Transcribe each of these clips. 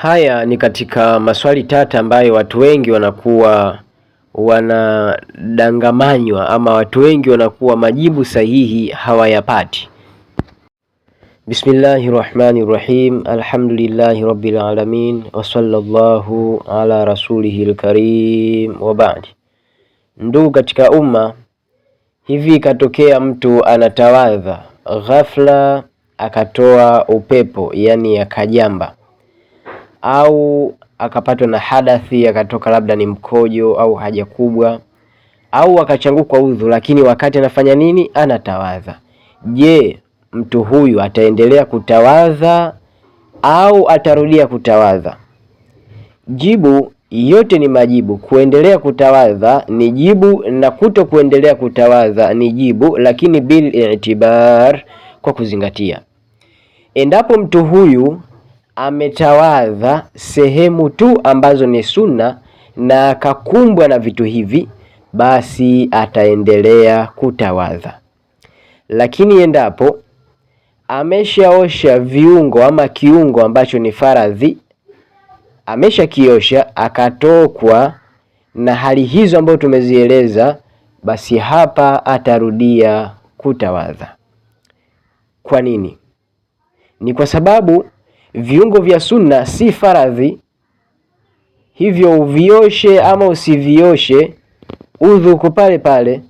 Haya ni katika maswali tata ambayo watu wengi wanakuwa wanadangamanywa ama watu wengi wanakuwa majibu sahihi hawayapati. Bismillahirrahmanirrahim. Alhamdulillahi rabbil alamin wa sallallahu ala rasulihil karim wa ba'd. Ndugu katika umma, hivi ikatokea mtu anatawadha ghafla akatoa upepo, yani akajamba, au akapatwa na hadathi akatoka labda ni mkojo au haja kubwa, au akachanguka udhu, lakini wakati anafanya nini? Anatawadha. Je, mtu huyu ataendelea kutawadha au atarudia kutawadha? Jibu yote ni majibu. Kuendelea kutawadha ni jibu na kuto kuendelea kutawadha ni jibu, lakini bil i'tibar, kwa kuzingatia. Endapo mtu huyu ametawadha sehemu tu ambazo ni sunna na akakumbwa na vitu hivi, basi ataendelea kutawadha. Lakini endapo ameshaosha viungo ama kiungo ambacho ni faradhi, ameshakiosha akatokwa na hali hizo ambazo tumezieleza, basi hapa atarudia kutawadha. Kwa nini? Ni kwa sababu viungo vya sunna si faradhi, hivyo uvioshe ama usivioshe udhu uko pale pale.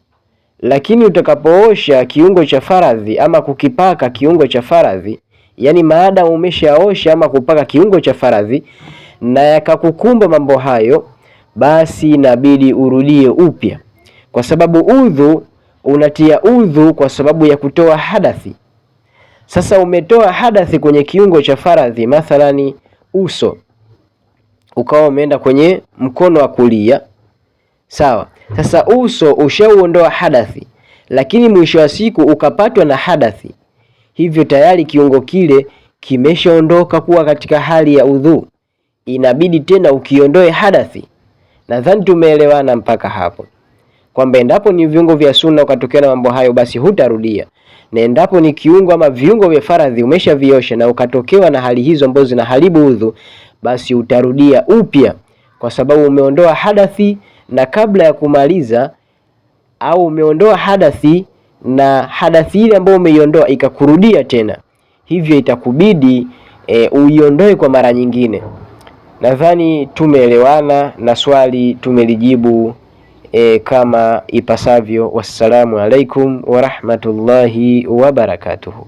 Lakini utakapoosha kiungo cha faradhi ama kukipaka kiungo cha faradhi, yani maada umeshaosha ama kupaka kiungo cha faradhi na yakakukumba mambo hayo, basi inabidi urudie upya, kwa sababu udhu unatia udhu kwa sababu ya kutoa hadathi. Sasa umetoa hadathi kwenye kiungo cha faradhi, mathalani uso, ukawa umeenda kwenye mkono wa kulia, sawa. Sasa uso ushauondoa hadathi, lakini mwisho wa siku ukapatwa na hadathi, hivyo tayari kiungo kile kimeshaondoka kuwa katika hali ya udhu, inabidi tena ukiondoe hadathi. Nadhani tumeelewana mpaka hapo, kwamba endapo ni viungo vya sunna ukatokea na mambo hayo, basi hutarudia, na endapo ni kiungo ama viungo vya faradhi umeshaviosha na ukatokewa na hali hizo ambazo zinaharibu udhu, basi utarudia upya, kwa sababu umeondoa hadathi, na kabla ya kumaliza, au umeondoa hadathi na hadathi ile ambayo umeiondoa ikakurudia tena, hivyo itakubidi uiondoe kwa mara nyingine. Nadhani tumeelewana na swali tumelijibu kama ipasavyo. Wassalamu alaikum wa rahmatullahi wa barakatuhu.